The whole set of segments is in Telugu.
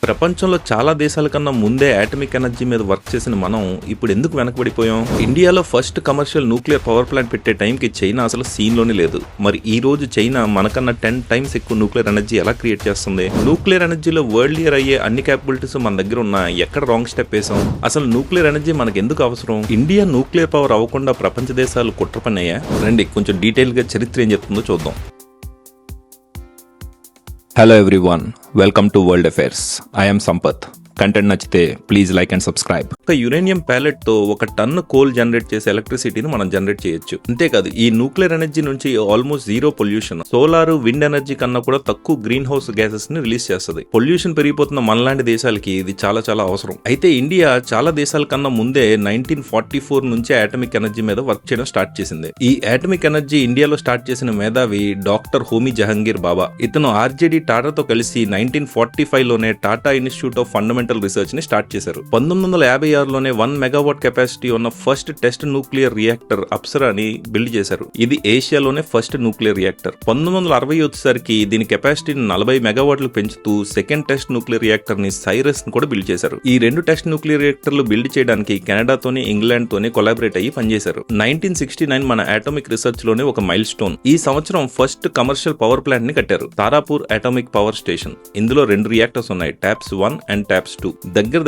ప్రపంచంలో చాలా దేశాల కన్నా ముందే ఆటమిక్ ఎనర్జీ మీద వర్క్ చేసిన మనం ఇప్పుడు ఎందుకు వెనకబడిపోయాం? ఇండియాలో first commercial nuclear power plant పెట్టే టైంకి చైనా అసలు సీన్లోనే లేదు. మరి ఈ రోజు చైనా మనకన్నా 10 times ఎక్కువ న్యూక్లియర్ ఎనర్జీ ఎలా క్రియేట్ చేస్తుంది? న్యూక్లియర్ ఎనర్జీలో వరల్డ్ లీడర్ అయ్యే అన్ని క్యాపబిలిటీస్ మన దగ్గర ఉన్న ఎక్కడ రాంగ్ స్టెప్ వేసాం? అసలు న్యూక్లియర్ ఎనర్జీ మనకు ఎందుకు అవసరం? ఇండియా న్యూక్లియర్ పవర్ అవ్వకుండా ప్రపంచ దేశాలు కుట్ర పన్నాయా? రండి కొంచెం డీటెయిల్ గా చరిత్ర ఏం చెప్తుందో చూద్దాం. Hello everyone, welcome to world affairs. I am Sampath. Content నచ్చితే ప్లీజ్ లైక్ అండ్ సబ్స్క్రైబ్. ఒక యురేనియం ప్యాలెట్ తో 1 టన్ను కోల్ జనరేట్ చేసే ఎలక్ట్రిసిటీని మనం జనరేట్ చేయొచ్చు. అంతేకాదు ఈ న్యూక్లియర్ ఎనర్జీ నుంచి almost zero pollution, solar wind energy కన్నా కూడా తక్కువ గ్రీన్ హౌస్ గ్యాసెస్ ని రిలీజ్ చేస్తుంది. పొల్యూషన్ పెరిగిపోతున్న మనలాంటి దేశాలకి ఇది చాలా చాలా అవసరం. అయితే ఇండియా చాలా దేశాల కన్నా ముందే 1944 నుంచే ఆటమిక్ ఎనర్జీ మీద వర్క్ చేయడం స్టార్ట్ చేసింది. ఈ ఆటమిక్ ఎనర్జీ ఇండియాలో స్టార్ట్ చేసిన మేధావి డాక్టర్ హోమీ జహంగీర్ బాబా. ఇతను ఆర్జేడీ టాటాతో కలిసి 1945 లోనే Tata institute of fundamental research ని స్టార్ట్ చేశారు. 1956లోనే 1 మెగావాట్ కెపాసిటీ ఉన్న ఫస్ట్ టెస్ట్ న్యూక్లియర్ రియాక్టర్ అప్సరాని బిల్డ్ చేశారు. ఇది ఏషియాలోనే ఫస్ట్ న్యూక్లియర్ రియాక్టర్. 1960 వచ్చేసరికి దీని కెపాసిటీని 40 మెగావాట్లు పెంచుతూ సెకండ్ టెస్ట్ న్యూక్లియర్ రియాక్టర్ ని సైరస్ ని కూడా బిల్డ్ చేశారు. ఈ 2 టెస్ట్ న్యూక్లియర్ రియాక్టర్లు బిల్డ్ చేయడానికి కెనడాతోని ఇంగ్లాండ్ తోని కొలాబరేట్ అయ్యి పనిచేశారు. 1969 మన అటామిక్ రీసెర్చ్ లోనే ఒక మైల్ స్టోన్. ఈ సంవత్సరం ఫస్ట్ కమర్షియల్ పవర్ ప్లాంట్ ని కట్టారు, తారాపూర్ అటామిక్ పవర్ స్టేషన్. ఇందులో 2 రియాక్టర్స్ ఉన్నాయి, ట్యాప్స్ 1 అండ్ ట్యాప్స్ 2.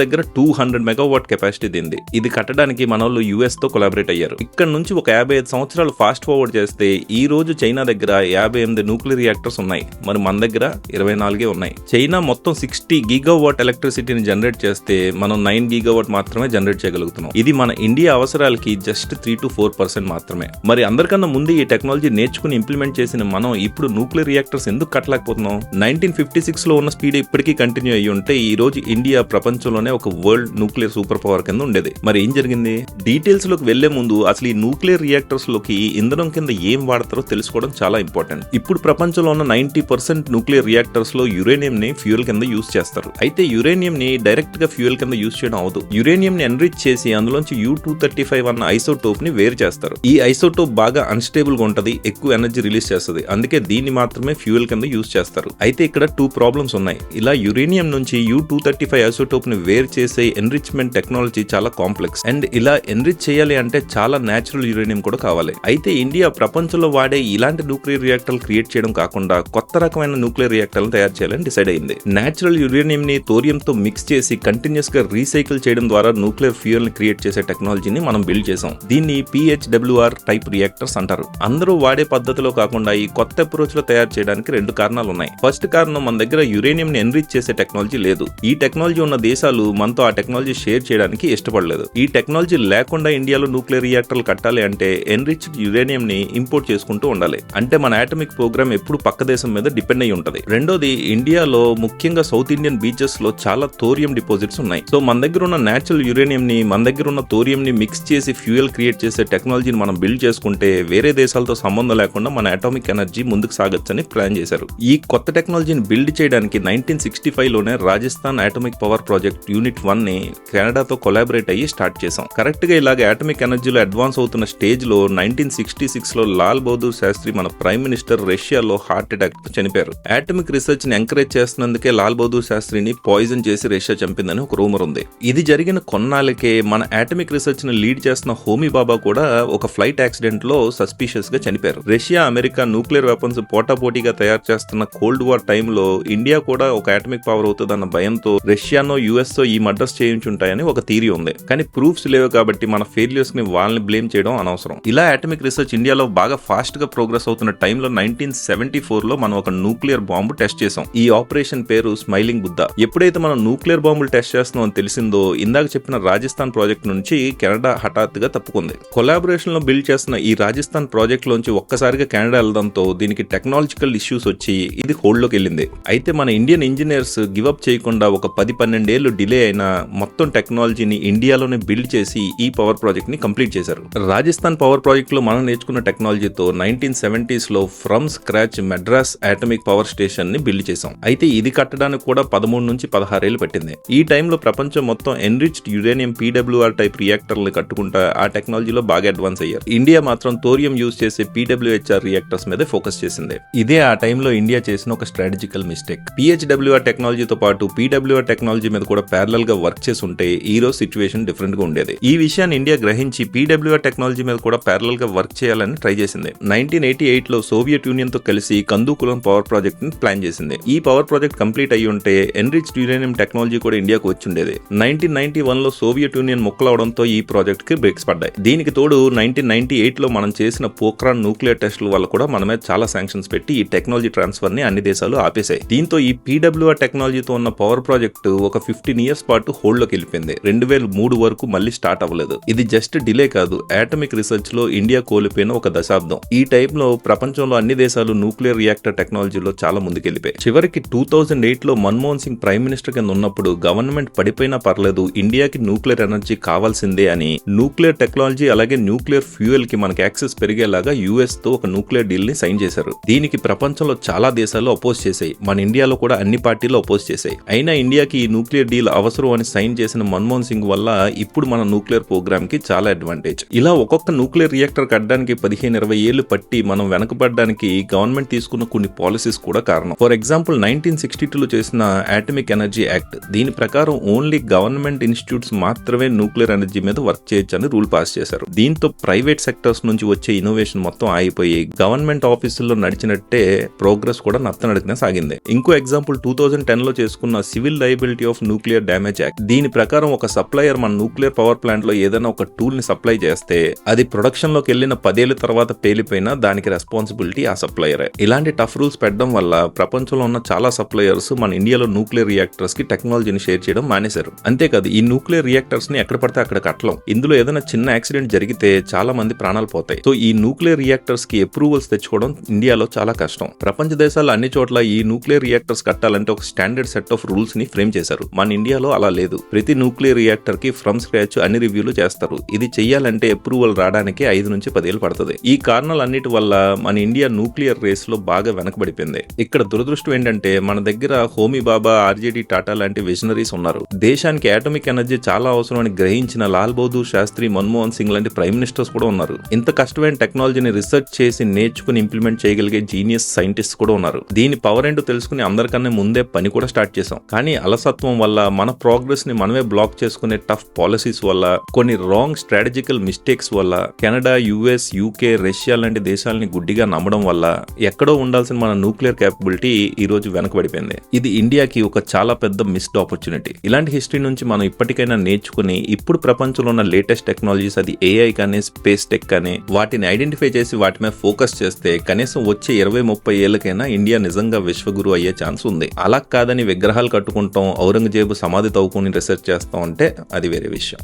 దగ్గర 200 మెగావాట్ కెపాసిటీ దీనిది. ఇది కట్టడానికి మన వాళ్ళు యుఎస్ తో కొలాబరేట్ అయ్యారు. ఇక్కడ నుంచి ఒక 55 సంవత్సరాలు ఫాస్ట్ ఫార్వర్డ్ చేస్తే ఈ రోజు చైనా దగ్గర 58 న్యూక్లియర్ రియాక్టర్స్ ఉన్నాయి. మరి మన దగ్గర 24 ఉన్నాయి. చైనా మొత్తం 60 గీగావాట్ ఎలక్ట్రిసిటీని జనరేట్ చేస్తే మనం 9 గీగావాట్ మాత్రమే జనరేట్ చేయగలుగుతున్నాం. ఇది మన ఇండియా అవసరాలకి జస్ట్ 3 to 4% మాత్రమే. మరి అందరికన్నా ముందు ఈ టెక్నాలజీ నేర్చుకుని ఇంప్లిమెంట్ చేసిన మనం ఇప్పుడు న్యూక్లియర్ రియాక్టర్స్ ఎందుకు కట్టలేకపోతున్నాం? 1956 లో ఉన్న స్పీడ్ ఇప్పటికీ కంటిన్యూ అయ్యి ఉంటే ఈ రోజు ఇండియా ప్రపంచంలోనే ఒక వరల్డ్ న్యూక్లియర్ సూపర్ పవర్ కింద ఉండేది. మరి ఏం జరిగింది? డీటెయిల్స్ లోకి వెళ్లే ముందు అసలు ఈ న్యూక్లియర్ రియాక్టర్స్ లోకి ఇంధనం కింద ఏం వాడతారో తెలుసుకోవడం చాలా ఇంపార్టెంట్. ఇప్పుడు ప్రపంచంలో ఉన్న 90% న్యూక్లియర్ రియాక్టర్స్ లో యురేనియం ని ఫ్యూయల్ కింద యూజ్ చేస్తారు. అయితే యురేనియం ని డైరెక్ట్ గా ఫ్యూయల్ కింద యూజ్ చేయడం అవదు. యురేనియం ని ఎన్రిచ్ చేసి అందులోంచి U-235 అన్న ఐసోటోప్ ని వేరు చేస్తారు. ఈ ఐసోటోప్ బాగా అన్స్టేబుల్ గా ఉంటది, ఎక్కువ ఎనర్జీ రిలీజ్ చేస్తుంది. అందుకే దీన్ని మాత్రమే ఫ్యూయల్ కింద యూజ్ చేస్తారు. అయితే ఇక్కడ 2 ప్రాబ్లమ్స్ ఉన్నాయి. ఇలా యురేనియం నుంచి U-235 ఐసోటోప్ ని వేరు చేసే ఎన్రిచ్మెంట్ టెక్నాలజీ చాలా కాంప్లెక్స్. అండ్ ఇలా ఎన్రిచ్ చేయాలి అంటే చాలా నేచురల్ యురేనియం కూడా కావాలి. అయితే ఇండియా ప్రపంచంలో వాడే ఇలాంటి న్యూక్లియర్ రియాక్టర్లు క్రియేట్ చేయడం కాకుండా కొత్త రకమైన న్యూక్లియర్ రియాక్టర్లను తయారు చేయాలని డిసైడ్ అయింది. నేచురల్ యురేనియం ని థోరియం తో మిక్స్ చేసి కంటిన్యూస్ గా రీసైకిల్ చేయడం ద్వారా న్యూక్లియర్ ఫ్యూయల్ ని క్రియేట్ చేసే టెక్నాలజీని మనం బిల్డ్ చేసాం. దీన్ని PHWR టైప్ రియాక్టర్స్ అంటారు. అందరూ వాడే పద్ధతిలో కాకుండా ఈ కొత్త అప్రోచ్ లో తయారు చేయడానికి 2 కారణాలు ఉన్నాయి. ఫస్ట్ కారణం, మన దగ్గర యురేనియం ని ఎన్రిచ్ చేసే టెక్నాలజీ లేదు. ఈ టెక్నాలజీ ఉన్న దేశాలు మనతో ఆ టెక్నాలజీ షేర్ చేయడానికి ఇష్టపడలేదు. ఈ టెక్నాలజీ లేకుండా ఇండియాలో న్యూక్లియర్ రియాక్టర్లు కట్టాలి అంటే ఎన్రిచ్డ్ యురేనియం ని ఇంపోర్ట్ చేసుకుంటూ ఉండాలి. అంటే మన ఆటమిక్ ప్రోగ్రామ్ ఎప్పుడు పక్క దేశం మీద డిపెండ్ అయి ఉంటది. రెండోది, ఇండియాలో ముఖ్యంగా సౌత్ ఇండియన్ బీచెస్ లో చాలా థోరియం డిపాజిట్స్ ఉన్నాయి. సో మన దగ్గర ఉన్న నేచురల్ యురేనియం ని, మన దగ్గర ఉన్న థోరియం ని మిక్స్ చేసి ఫ్యూయల్ క్రియేట్ చేసే టెక్నాలజీని మనం బిల్డ్ చేసుకుంటే వేరే దేశాలతో సంబంధం లేకుండా మన అటామిక్ ఎనర్జీ ముందుకు సాగొచ్చని ప్లాన్ చేశారు. ఈ కొత్త టెక్నాలజీని బిల్డ్ చేయడానికి 1965 లోనే Rajasthan atomic power project unit 1 ని కెనడాతో కొలాబరేట్ అయ్యి స్టార్ట్ చేసాం. కరెక్ట్ గా ఇలాగే అటామిక్ ఎనర్జీలో అడ్వాన్స్ అవుతున్న స్టేజ్ లో 1966 లో లాల్ బహదూర్ శాస్త్రి మన ప్రైమ్ మినిస్టర్ రష్యాలో హార్ట్ అటాక్ తో చనిపోయారు. అటామిక్ రీసెర్చ్ ని ఎంకరేజ్ చేస్తున్నందుకే లాల్ బహదూర్ శాస్త్రిని పాయిజన్ చేసి రష్యా చంపిందని ఒక రూమర్ ఉంది. ఇది జరిగిన కొన్నాళ్ళకే మన అటామిక్ రీసెర్చ్ ని లీడ్ చేస్తున్న హోమీ బాబా కూడా ఒక ఫ్లైట్ యాక్సిడెంట్ లో సస్పీషియస్ గా చనిపోయారు. రష్యా, అమెరికా న్యూక్లియర్ వెపన్స్ పోటాపోటీగా తయారు చేస్తున్న కోల్డ్ వార్ టైంలో ఇండియా కూడా ఒక అటామిక్ పవర్ అవుతుందన్న భయంతో రష్యానో యుఎస్ తో ఈ మర్డర్స్ చేయించుంటాయని ఒక థియరీ ఉంది. కానీ ప్రూఫ్స్ లేవు కాబట్టి మన ఫెయిల్యూర్స్ ని వాళ్ళని బ్లేమ్ చేయడం అనవసరం. ఇలా అటామిక్ రీసెర్చ్ ఇండియాలో బాగా ఫాస్ట్ గా ప్రోగ్రెస్ అవుతున్న టైంలో 1974 లో మనం ఒక న్యూక్లియర్ బాంబు టెస్ట్ చేసాం. ఈ ఆపరేషన్ పేరు స్మైలింగ్ బుద్ధ. ఎప్పుడైతే మనం న్యూక్లియర్ బాంబులు టెస్ట్ చేస్తున్నాం అని తెలిసిందో ఇందాక చెప్పిన రాజస్థాన్ ప్రాజెక్ట్ నుంచి కెనడా హఠాత్తుగా తప్పుకుంది. కొలాబరేషన్ లో బిల్డ్ చేస్తున్న ఈ రాజస్థాన్ ప్రాజెక్ట్ లోంచి ఒక్కసారిగా కెనడా వెళ్లడంతో దీనికి టెక్నాలజికల్ ఇష్యూస్ వచ్చి ఇది హోల్డ్ లోకి వెళ్ళింది. అయితే మన ఇండియన్ ఇంజనీర్స్ గివ్ అప్ చేయకుండా ఒక 10-12 ఏళ్లు డిలే అయినా మొత్తం టెక్నాలజీని ఇండియాలోనే బిల్డ్ చేసి ఈ పవర్ ప్రాజెక్ట్ ని కంప్లీట్ చేశారు. రాజస్థాన్ పవర్ ప్రాజెక్ట్ లో మనం నేర్చుకున్న టెక్నాలజీతో 1970s లో from scratch Madras atomic power station ని బిల్డ్ చేసాం. అయితే ఇది కట్టడానికి కూడా 13 నుంచి 16 ఏళ్లు పట్టింది. ఈ టైంలో ప్రపంచం మొత్తం ఎన్రిచ్డ్ యురేనియం PWR టైప్ రియాక్టర్లు కట్టుకుంటా ఆ టెక్నాలజీలో బాగా అడ్వాన్స్ అయ్యారు. ఇండియా మాత్రం థోరియం యూజ్ చేసే PWHR రియాక్టర్స్ మీద ఫోకస్ చేసింది. ఇదే ఆ టైంలో ఇండియా చేసిన ఒక స్ట్రాటజికల్ మిస్టేక్. PHWR టెక్నాలజీతో పాటు PWR టెక్నాలజీ టెక్నాలజీ మీద కూడా ప్యారలల్ గా వర్క్ చేసి ఉంటే ఈ రోజు సిచ్యువేషన్ డిఫరెంట్ గా ఉండేది. ఈ విషయాన్ని ఇండియా గ్రహించి PWR టెక్నాలజీ మీద కూడా ప్యారలల్ గా వర్క్ చేయాలని ట్రై చేసింది. 1988 లో సోవియట్ యూనియన్ తో కలిసి కందూకులం పవర్ ప్రాజెక్ట్ ని ప్లాన్ చేసింది. ఈ పవర్ ప్రాజెక్ట్ కంప్లీట్ అయ్యి ఉంటే ఎన్రిచ్డ్ యురేనియం టెక్నాలజీ కూడా ఇండియాకు వచ్చిండేది. 1991 లో సోవియట్ యూనియన్ ముక్కలవడంతో ఈ ప్రాజెక్ట్ కి బ్రేక్స్ పడ్డాయి. దీనికి తోడు 1998 లో మనం చేసిన పోఖ్రాన్ న్యూక్లియర్ టెస్టుల వల్ల కూడా మనమే చాలా శాంక్షన్స్ పెట్టి ఈ టెక్నాలజీ ట్రాన్స్ఫర్ ని అన్ని దేశాలు ఆపేశాయి. దీంతో ఈ PWR టెక్నాలజీతో ఉన్న పవర్ ప్రాజెక్టు ఒక 15 years పాటు హోల్డ్ లోకి వెళ్ళిపోయింది. 2003 వరకు మళ్ళీ స్టార్ట్ అవ్వలేదు. ఇది జస్ట్ డిలే కాదు, ఆటమిక్ రీసెర్చ్ లో ఇండియా కోల్పోయిన ఒక దశాబ్దం. ఈ టైంలో ప్రపంచంలో అన్ని దేశాలు న్యూక్లియర్ రియాక్టర్ టెక్నాలజీలో చాలా ముందుకెళ్లిపోయాయి. చివరికి 2008 లో మన్మోహన్ సింగ్ ప్రైమ్ మినిస్టర్ కింద ఉన్నప్పుడు గవర్నమెంట్ పడిపోయినా పర్లేదు, ఇండియాకి న్యూక్లియర్ ఎనర్జీ కావాల్సిందే అని న్యూక్లియర్ టెక్నాలజీ అలాగే న్యూక్లియర్ ఫ్యూయల్ కి మనకి యాక్సెస్ పెరిగేలాగా US తో ఒక న్యూక్లియర్ డీల్ ని సైన్ చేశారు. దీనికి ప్రపంచంలో చాలా దేశాలు అపోజ్ చేశాయి. మన ఇండియాలో కూడా అన్ని పార్టీలు అపోజ్ చేశాయి. అయినా ఇండియాకి ఈ న్యూక్లియర్ డీల్ అవసరం అని సైన్ చేసిన మన్మోహన్ సింగ్ వల్ల ఇప్పుడు మన న్యూక్లియర్ ప్రోగ్రామ్ కి చాలా అడ్వాంటేజ్. ఇలా ఒక్కొక్క న్యూక్లియర్ రియాక్టర్ కట్టడానికి 15-20 ఏళ్లు పట్టి మనం వెనకబడడానికి గవర్నమెంట్ తీసుకున్న కొన్ని పాలసీస్ కూడా కారణం. ఫర్ ఎగ్జాంపుల్ 1962లో చేసిన ఆటమిక్ ఎనర్జీ యాక్ట్. దీని ప్రకారం ఓన్లీ గవర్నమెంట్ ఇన్స్టిట్యూట్స్ మాత్రమే న్యూక్లియర్ ఎనర్జీ మీద వర్క్ చేయొచ్చని రూల్ పాస్ చేశారు. దీంతో ప్రైవేట్ సెక్టర్స్ నుంచి వచ్చే ఇన్నోవేషన్ మొత్తం ఆగిపోయి గవర్నమెంట్ ఆఫీసుల్లో నడిచినట్టే ప్రోగ్రెస్ కూడా నత్తనడకనే సాగింది. ఇంకో ఎగ్జాంపుల్ 2010లో చేసుకున్న civil liability of nuclear damage act. దీని ప్రకారం ఒక సప్లయర్ మన న్యూక్లియర్ పవర్ ప్లాంట్ లో ఏదైనా ఒక టూల్ ని సప్లై చేస్తే అది ప్రొడక్షన్ లోకి వెళ్ళిన 10 ఏళ్ల తర్వాత పేలిపోయినా దానికి రెస్పాన్సిబిలిటీ ఆ సప్లయరే. ఇలాంటి టఫ్ రూల్స్ పెట్టడం వల్ల ప్రపంచంలో ఉన్న చాలా సప్లయర్స్ మన ఇండియాలో న్యూక్లియర్ రియాక్టర్స్ కి టెక్నాలజీని షేర్ చేయడం మానేశారు. అంతేకాదు ఈ న్యూక్లియర్ రియాక్టర్స్ ని ఎక్కడ పడితే అక్కడ కట్టలేం. ఇందులో ఏదైనా చిన్న యాక్సిడెంట్ జరిగితే చాలా మంది ప్రాణాలు పోతాయి. సో ఈ న్యూక్లియర్ రియాక్టర్స్ కి అప్రూవల్స్ తెచ్చుకోవడం ఇండియాలో చాలా కష్టం. ప్రపంచ దేశాలు అన్ని చోట్ల ఈ న్యూక్లియర్ రియాక్టర్స్ కట్టాలంటే ఒక స్టాండర్డ్ సెట్ ఆఫ్ రూల్స్ ని ఫ్రేమ్ చేశారు. మన ఇండియాలో అలా లేదు. ప్రతి న్యూక్లియర్ రియాక్టర్ కి ఫ్రమ్ స్క్రాచ్ అన్ని రివ్యూలు చేస్తారు. ఇది చెయ్యాలంటే అప్రూవల్ రావడానికి 5 నుంచి 10 ఏళ్ళు పడుతుంది. ఈ కారణాలన్నిటి వల్ల మన ఇండియా న్యూక్లియర్ రేస్ లో బాగా వెనకబడిపోయింది. ఇక్కడ దురదృష్టం ఏంటంటే మన దగ్గర హోమీ బాబా, RJD టాటా లాంటి విజనరీస్ ఉన్నారు. దేశానికి ఆటమిక్ ఎనర్జీ చాలా అవసరం అని గ్రహించిన లాల్ బహదూర్ శాస్త్రి, మన్మోహన్ సింగ్ లాంటి ప్రైమ్ మినిస్టర్స్ కూడా ఉన్నారు. ఇంత కష్టమైన టెక్నాలజీని రీసెర్చ్ చేసి నేర్చుకుని ఇంప్లిమెంట్ చేయగలిగే జీనియస్ సైంటిస్ట్ కూడా ఉన్నారు. దీని పవర్ ఏంటో తెలుసుకుని అందరికన్నా ముందే పని కూడా స్టార్ట్ చేశాం. కానీ అలసత్వం వల్ల మన ప్రోగ్రెస్ ని మనమే బ్లాక్ చేసుకునే టఫ్ పాలసీస్ వల్ల, కొన్ని రాంగ్ స్ట్రాటజికల్ మిస్టేక్స్ వల్ల, కెనడా, US, UK, రష్యా లాంటి దేశాలని గుడ్డిగా నమ్మడం వల్ల ఎక్కడో ఉండాల్సిన మన న్యూక్లియర్ క్యాపబిలిటీ ఈ రోజు వెనకబడిపోయింది. ఇది ఇండియాకి ఒక చాలా పెద్ద మిస్డ్ ఆపర్చునిటీ. ఇలాంటి హిస్టరీ నుంచి మనం ఇప్పటికైనా నేర్చుకుని ఇప్పుడు ప్రపంచంలో ఉన్న లేటెస్ట్ టెక్నాలజీస్, అది AI కానీ స్పేస్ టెక్ కానీ, వాటిని ఐడెంటిఫై చేసి వాటి మీద ఫోకస్ చేస్తే కనీసం వచ్చే 20-30 ఏళ్ళకైనా ఇండియా నిజంగా విశ్వగురు అయ్యే ఛాన్స్ ఉంది. అలా కాదని విగ్రహాలు కట్టుకుంటాం, ఔరంగజేబు సమాధి తవ్వుకుని రీసెర్చ్ చేస్తాం అంటే అది వేరే విషయం.